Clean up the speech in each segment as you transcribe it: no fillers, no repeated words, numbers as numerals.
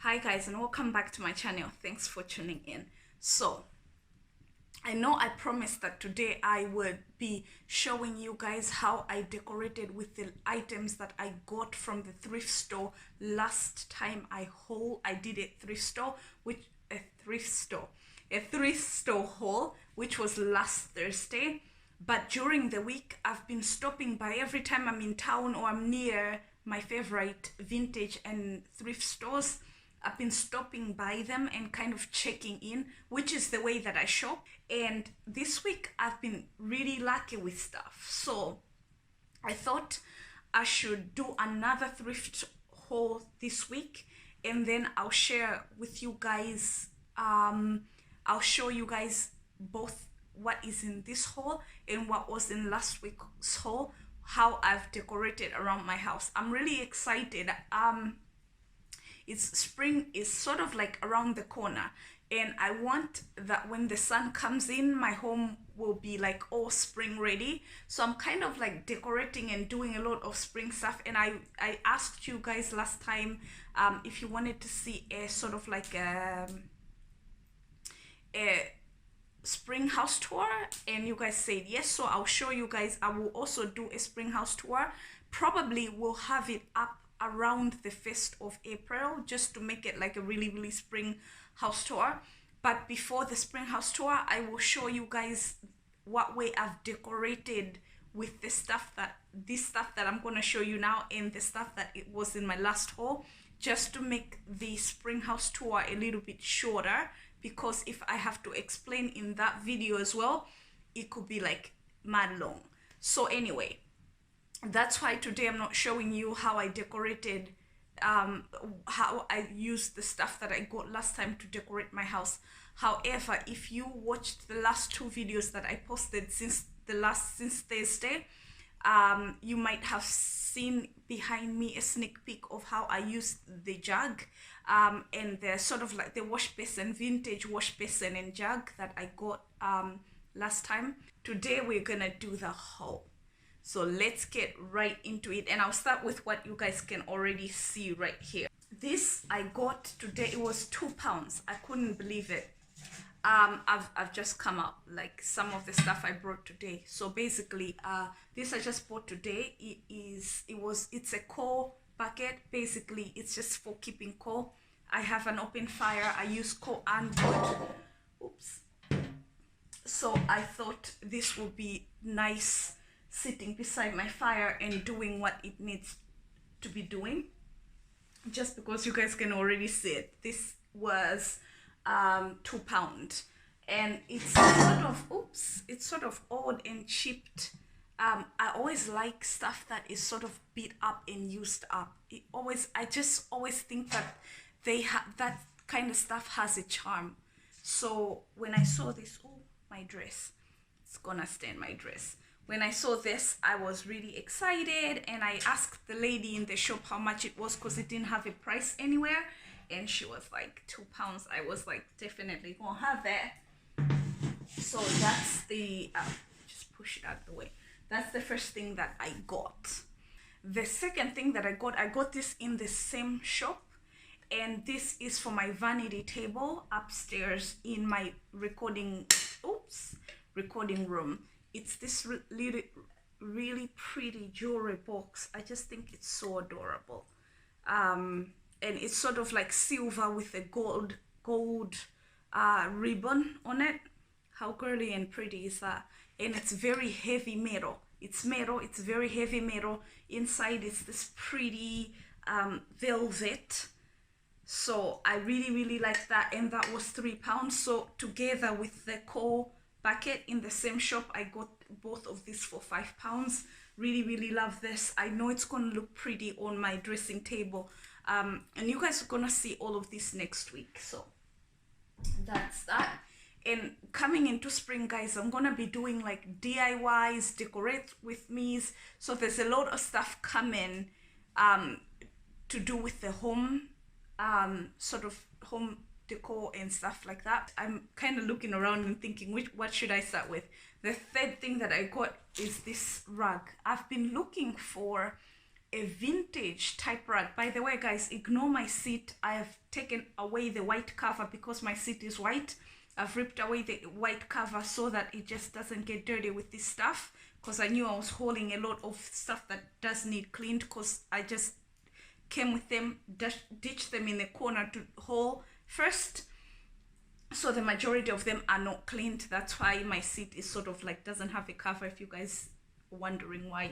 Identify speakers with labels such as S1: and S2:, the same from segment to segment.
S1: Hi guys, and welcome back to my channel. Thanks for tuning in. So I know I promised that today I would be showing you guys how I decorated with the items that I got from the thrift store last time I did a thrift store haul, which was last Thursday. But during the week I've been stopping by every time I'm in town or I'm near my favorite vintage and thrift stores. I've been stopping by them and kind of checking in, which is the way that I shop. And this week I've been really lucky with stuff. So I thought I should do another thrift haul this week, and then I'll share with you guys, I'll show you guys both what is in this haul and what was in last week's haul, how I've decorated around my house. I'm really excited. Spring is sort of like around the corner, and I want that when the sun comes in, my home will be like all spring ready. So I'm kind of like decorating and doing a lot of spring stuff. And I asked you guys last time if you wanted to see a sort of like a spring house tour, and you guys said yes. So I'll show you guys. I will also do a spring house tour. Probably we'll have it up around the 1st of April, just to make it like a really spring house tour. But before the spring house tour, I will show you guys what way I've decorated with this stuff that I'm going to show you now, and the stuff that it was in my last haul, just to make the spring house tour a little bit shorter, because if I have to explain in that video as well, it could be like mad long. So anyway, that's why today I'm not showing you how I decorated, how I used the stuff that I got last time to decorate my house. However, if you watched the last two videos that I posted since Thursday, you might have seen behind me a sneak peek of how I used the jug, and the sort of like the wash basin, vintage wash basin and jug that I got last time. Today we're gonna do the haul. So let's get right into it, and I'll start with what you guys can already see right here. This I got today. It was £2. I couldn't believe it. I've just come up like some of the stuff I brought today. So basically, this I just bought today. It's a coal bucket. Basically, it's just for keeping coal. I have an open fire. I use coal and wood. Oops. So I thought this would be nice, sitting beside my fire and doing what it needs to be doing. Just because you guys can already see it, this was £2, and it's sort of old and chipped. I always like stuff that is sort of beat up and used up. I just always think that that kind of stuff has a charm. So when I saw this, my dress, it's gonna stain my dress. When I saw this, I was really excited, and I asked the lady in the shop how much it was, because it didn't have a price anywhere, and she was like £2. I was like, definitely gonna have that. So that's the just push it out of the way. That's the first thing that I got. The second thing that I got this in the same shop, and this is for my vanity table upstairs in my recording room. It's this really pretty jewelry box. I just think it's so adorable. And it's sort of like silver with a gold ribbon on it. How girly and pretty is that? And it's very heavy metal. It's very heavy metal. Inside it's this pretty velvet. So I really like that, and that was £3. So together with the coal bucket in the same shop, I got both of these for £5. Really love this. I know it's gonna look pretty on my dressing table, and you guys are gonna see all of this next week. So that's that. And coming into spring, guys, I'm gonna be doing like DIYs, decorate with me's. So there's a lot of stuff coming to do with the home, sort of home decor and stuff like that. I'm kind of looking around and thinking what should I start with. The third thing that I got is this rug. I've been looking for a vintage type rug. By the way, guys, ignore my seat. I have taken away the white cover because my seat is white. I've ripped away the white cover so that it just doesn't get dirty with this stuff, because I knew I was holding a lot of stuff that does need cleaned, because I just came with them, ditched them in the corner to haul first. So the majority of them are not cleaned. That's why my seat is sort of like doesn't have a cover, if you guys are wondering why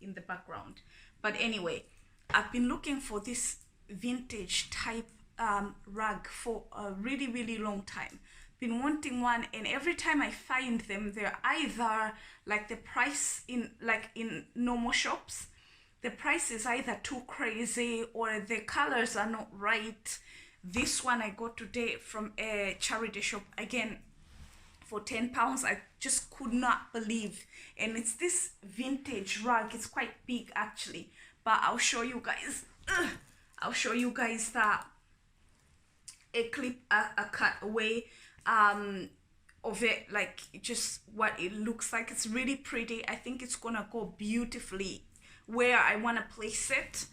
S1: in the background. But anyway, I've been looking for this vintage type rug for a really long time. Been wanting one, and every time I find them, they're either like the price in normal shops, the price is either too crazy or the colors are not right. This one I got today from a charity shop, again for £10. I just could not believe. And it's this vintage rug. It's quite big actually, but I'll show you guys. I'll show you guys that a clip, a cut away of it, like just what it looks like. It's really pretty. I think it's gonna go beautifully where I want to place it.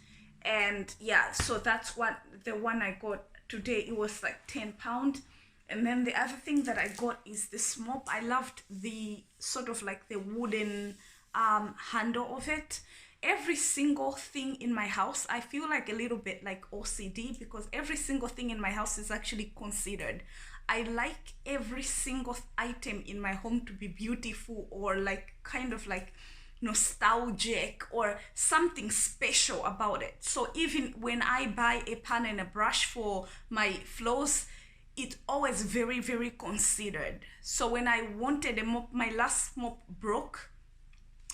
S1: And yeah, so that's what the one I got today. It was like £10. And then the other thing that I got is this mop. I loved the sort of like the wooden handle of it. Every single thing in my house, I feel like a little bit like OCD, because every single thing in my house is actually considered. I like every single item in my home to be beautiful, or like kind of like nostalgic, or something special about it. So even when I buy a pan and a brush for my floors, it's always very considered. So when I wanted a mop, my last mop broke.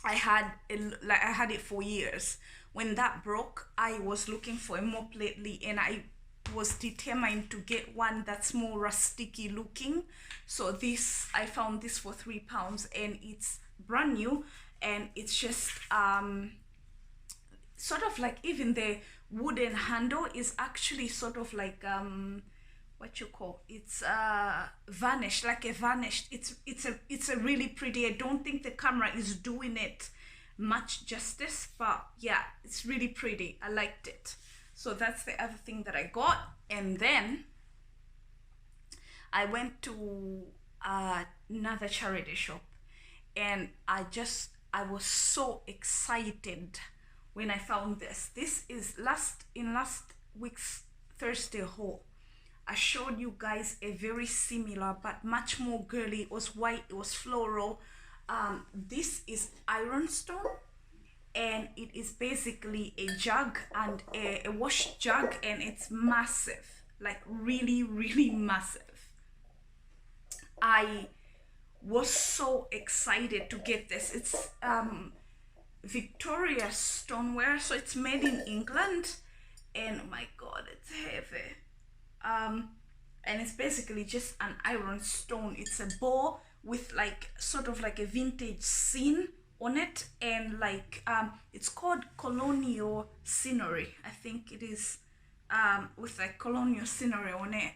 S1: I had it for years. When that broke, I was looking for a mop lately, and I was determined to get one that's more rusticy looking. So this, I found this for £3, and it's brand new, and it's just sort of like, even the wooden handle is actually sort of like what you call, it's varnished, like a varnished. It's a really pretty. I don't think the camera is doing it much justice, but yeah, it's really pretty. I liked it. So that's the other thing that I got. And then I went to another charity shop, and I was so excited when I found this. This is last week's Thursday haul. I showed you guys a very similar but much more girly. It was white, it was floral. This is ironstone, and it is basically a jug, and a wash jug, and it's massive, like really massive. I was so excited to get this. It's Victoria Stoneware, so it's made in England, and oh my god, it's heavy. And it's basically just an iron stone. It's a bowl with like sort of like a vintage scene on it, and like it's called colonial scenery, I think it is, with like colonial scenery on it.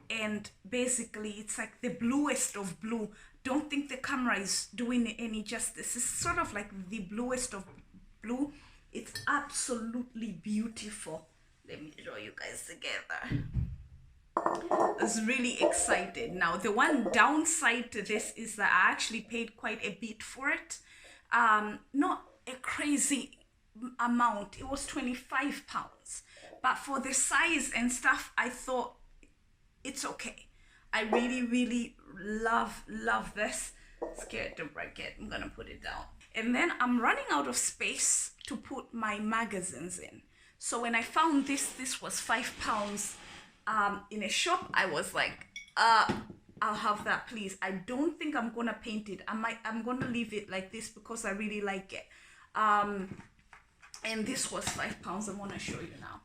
S1: And basically it's like the bluest of blue. Don't think the camera is doing it any justice. It's sort of like the bluest of blue. It's absolutely beautiful. Let me show you guys together. I was really excited. Now the one downside to this is that I actually paid quite a bit for it. Not a crazy amount. It was £25, but for the size and stuff, I thought it's okay. I really love this. Scared to break it. I'm gonna put it down. And then I'm running out of space to put my magazines in. So when I found this was £5 in a shop, I was like, I'll have that, please. I don't think I'm gonna paint it. I'm gonna leave it like this because I really like it. And this was £5. I want to show you now.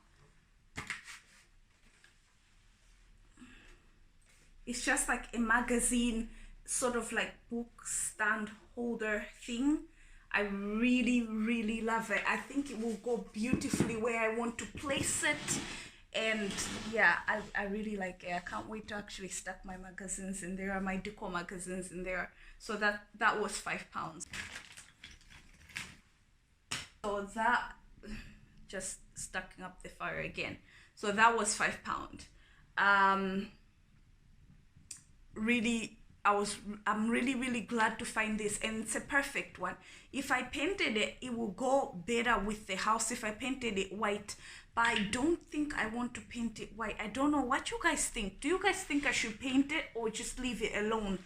S1: It's just like a magazine, sort of like book stand holder thing. I really love it. I think it will go beautifully where I want to place it. And yeah, I really like it. I can't wait to actually stack my magazines in there, my decor magazines in there. So that was £5. So that just stacking up the fire again. So that was £5. Really, I'm really glad to find this, and it's a perfect one. If I painted it, it will go better with the house if I painted it white, but I don't think I want to paint it white. I don't know what you guys think. Do you guys think I should paint it or just leave it alone?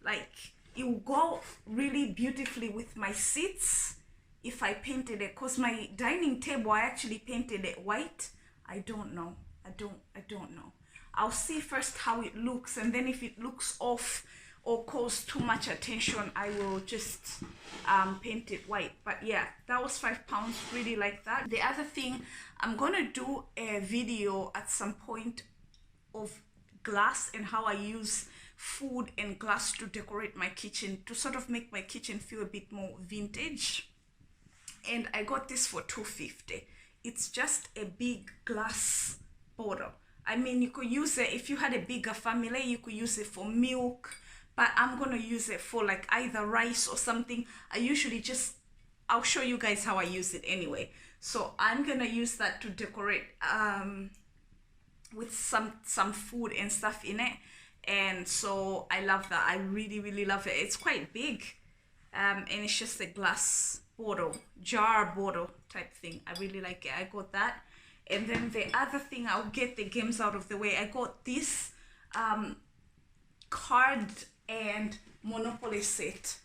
S1: Like, it will go really beautifully with my seats if I painted it, because my dining table, I actually painted it white. I don't know. I don't know. I'll see first how it looks, and then if it looks off or calls too much attention, I will just paint it white. But yeah, that was £5. Really like that. The other thing, I'm gonna do a video at some point of glass and how I use food and glass to decorate my kitchen, to sort of make my kitchen feel a bit more vintage. And I got this for $2.50. It's just a big glass bottle. I mean, you could use it if you had a bigger family, you could use it for milk, but I'm gonna use it for like either rice or something. I'll show you guys how I use it anyway. So I'm gonna use that to decorate with some food and stuff in it. And so I love that. I really love it. It's quite big, and it's just a glass bottle, jar bottle type thing. I really like it. I got that. And then the other thing, I'll get the games out of the way. I got this card and Monopoly set.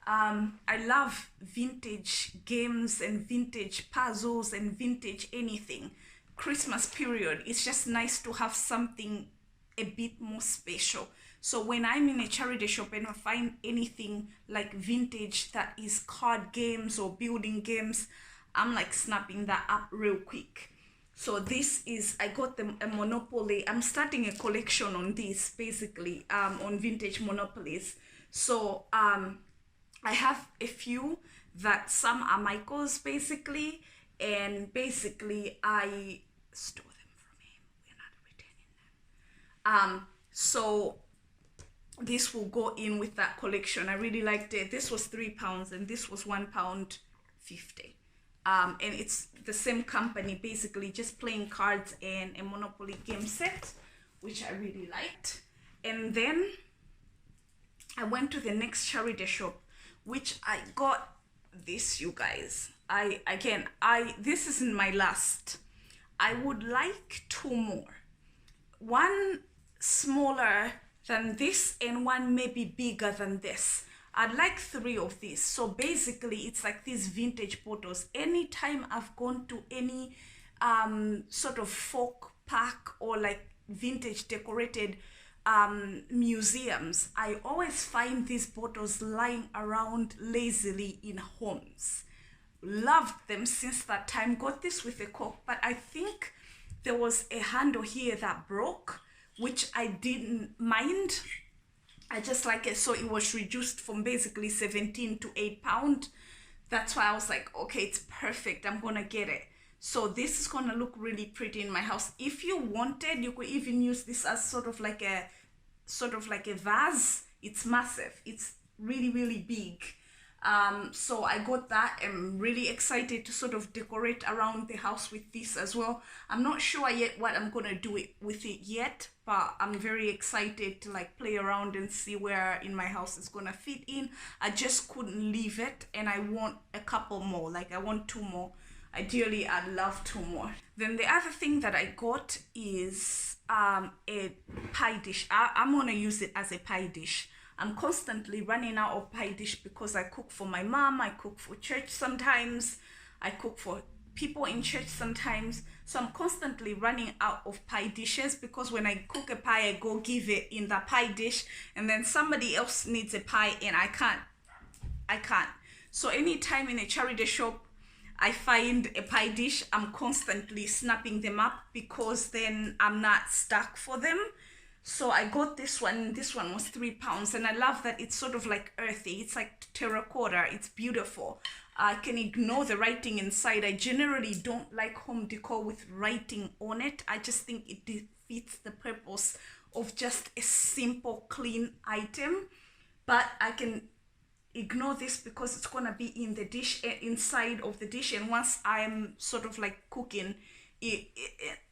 S1: I love vintage games and vintage puzzles and vintage anything. Christmas period, it's just nice to have something a bit more special. So when I'm in a charity shop and I find anything like vintage that is card games or building games, I'm like snapping that up real quick. So this is, I got a Monopoly. I'm starting a collection on this, basically, on vintage Monopolies. So I have a few that some are Michael's, basically, and basically I stole them from him. We're not returning them. So this will go in with that collection. I really liked it. This was £3 and this was £1.50. And it's the same company, basically, just playing cards and a Monopoly game set, which I really liked. And then I went to the next charity shop, which I got this, you guys. This isn't my last. I would like 2 more. One smaller than this and one maybe bigger than this. I'd like 3 of these. So basically it's like these vintage bottles. Anytime I've gone to any sort of folk park or like vintage decorated museums, I always find these bottles lying around lazily in homes. Loved them since that time. Got this with a cork, but I think there was a handle here that broke, which I didn't mind. I just like it. So it was reduced from basically 17 to £8. That's why I was like, okay, it's perfect. I'm gonna get it. So this is gonna look really pretty in my house. If you wanted, you could even use this as sort of like a vase. It's massive. It's really big. So I got that. I'm really excited to sort of decorate around the house with this as well. I'm not sure yet what I'm gonna do with it yet, but I'm very excited to like play around and see where in my house it's gonna fit in. I just couldn't leave it, and I want a couple more. Like I want 2 more. Ideally, I'd love 2 more. Then the other thing that I got is a pie dish. I'm gonna use it as a pie dish. I'm constantly running out of pie dish because I cook for my mom, I cook for church sometimes, I cook for people in church sometimes. So I'm constantly running out of pie dishes because when I cook a pie, I go give it in the pie dish, and then somebody else needs a pie and I can't. So anytime in a charity shop I find a pie dish, I'm constantly snapping them up because then I'm not stuck for them. So I got this one. This one was £3, and I love that it's sort of like earthy. It's like terracotta. It's beautiful. I can ignore the writing inside. I generally don't like home decor with writing on it. I just think it defeats the purpose of just a simple, clean item. But I can ignore this because it's gonna be in the dish, inside of the dish, and once I'm sort of like cooking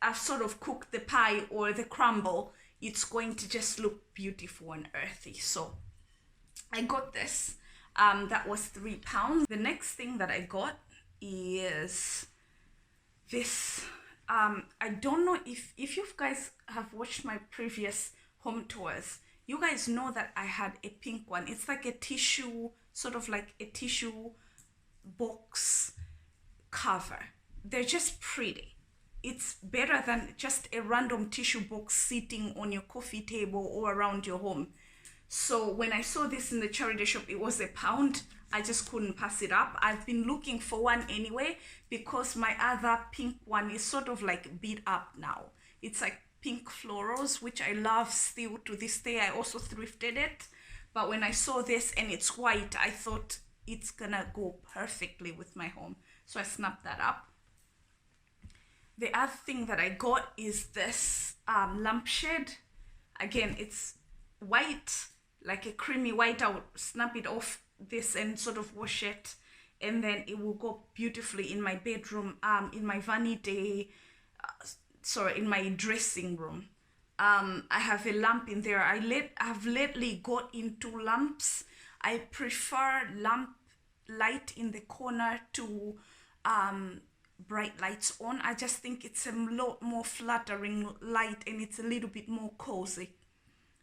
S1: I've sort of cooked the pie or the crumble, it's going to just look beautiful and earthy. So I got this. That was £3. The next thing that I got is this. I don't know if you guys have watched my previous home tours, you guys know that I had a pink one. It's like a tissue, sort of like a tissue box cover. They're just pretty. It's better than just a random tissue box sitting on your coffee table or around your home. So when I saw this in the charity shop, it was £1. I just couldn't pass it up. I've been looking for one anyway because my other pink one is sort of like beat up now. It's like pink florals, which I love still to this day. I also thrifted it. But when I saw this and it's white, I thought it's gonna go perfectly with my home. So I snapped that up. The other thing that I got is this lampshade. Again, it's white, like a creamy white. I'll snap it off this and sort of wash it, and then it will go beautifully in my bedroom, in my vanity, in my dressing room. I have a lamp in there. I've lately got into lamps. I prefer lamp light in the corner to bright lights on. I just think it's a lot more flattering light and it's a little bit more cozy.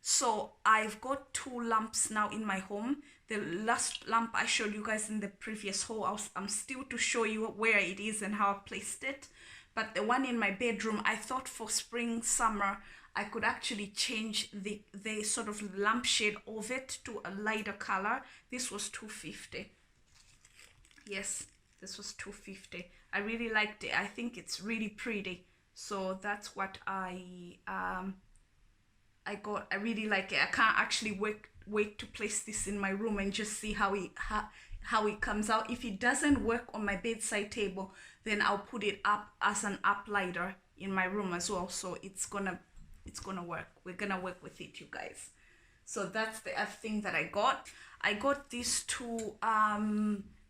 S1: So I've got 2 lamps now in my home. The last lamp I showed you guys in the previous haul, I'm still to show you where it is and how I placed it. But the one in my bedroom, I thought for spring, summer, I could actually change the sort of lampshade of it to a lighter color. This was £2.50. Yes, this was £2.50. I really liked it. I think it's really pretty. So that's what I got. I really like it. I can't actually wait to place this in my room and just see how it comes out. If it doesn't work on my bedside table, then I'll put it up as an uplighter in my room as well. So it's gonna work. We're gonna work with it, you guys. So that's the other thing that I got. I got these 2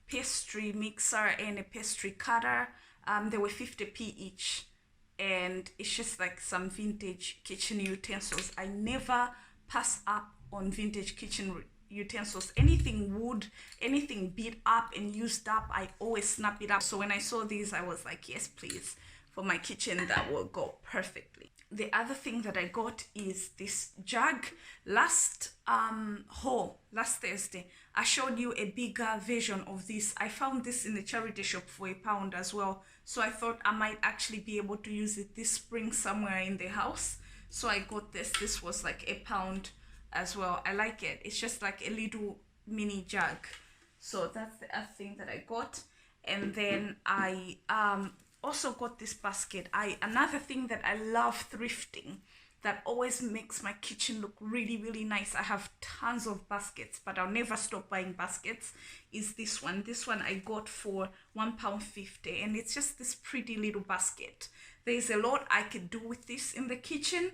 S1: pastry mixer and a pastry cutter. They were 50p each, and it's just like some vintage kitchen utensils. I never pass up on vintage kitchen utensils. Anything wood, anything beat up and used up, I always snap it up. So when I saw these, I was like, yes please, for my kitchen that will go perfectly. The other thing that I got is this jug. Last Thursday, I showed you a bigger version of this. I found this in the charity shop for £1 as well. So I thought I might actually be able to use it this spring somewhere in the house. So I got this. This was like £1 as well. I like it. It's just like a little mini jug. So that's the other thing that I got. And then I also got this basket. Another thing that I love thrifting that always makes my kitchen look really, really nice. I have tons of baskets, but I'll never stop buying baskets, is this one. This one I got for £1.50, and it's just this pretty little basket. There's a lot I could do with this in the kitchen.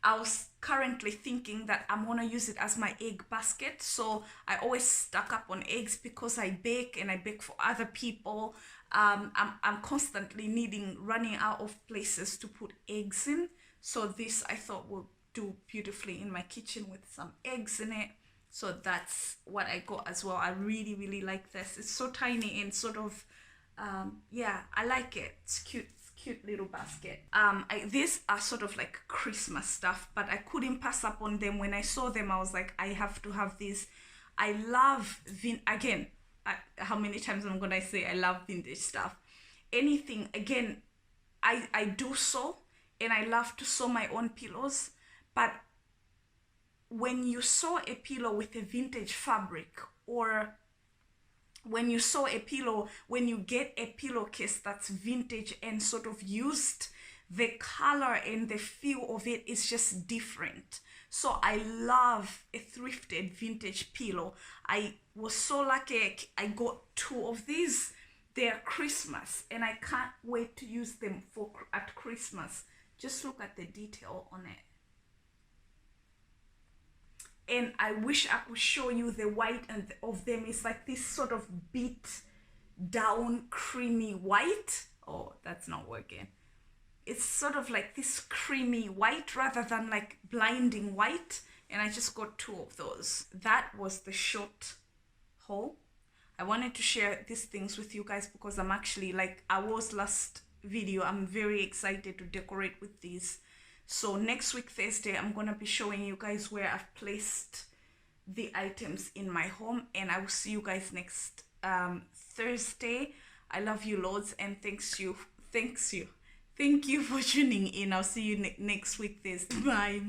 S1: I was currently thinking that I'm gonna use it as my egg basket. So I always stock up on eggs because I bake and I bake for other people. I'm constantly running out of places to put eggs in. So this I thought would do beautifully in my kitchen with some eggs in it. So that's what I got as well. I really, really like this. It's so tiny and sort of, yeah, I like it. It's cute. Cute little basket. These are sort of like Christmas stuff, but I couldn't pass up on them. When I saw them, I was like, I have to have these. I love how many times I'm gonna say I love vintage stuff. Anything, again, I do sew, and I love to sew my own pillows, but when you sew a pillow with a vintage fabric, or when you sew a pillow, when you get a pillowcase that's vintage and sort of used, the color and the feel of it is just different. So I love a thrifted vintage pillow. I was so lucky I got 2 of these. They're Christmas, and I can't wait to use them at Christmas. Just look at the detail on it. and I wish I could show you the white and of them. It's like this sort of beat down creamy white. Oh, that's not working. It's sort of like this creamy white rather than like blinding white, and I just got 2 of those. That was the short haul. I wanted to share these things with you guys because I'm actually, like I was last video, I'm very excited to decorate with these. So next week Thursday, I'm gonna be showing you guys where I've placed the items in my home, and I will see you guys next Thursday. I love you loads, and thank you for tuning in. I'll see you next week Thursday. Bye.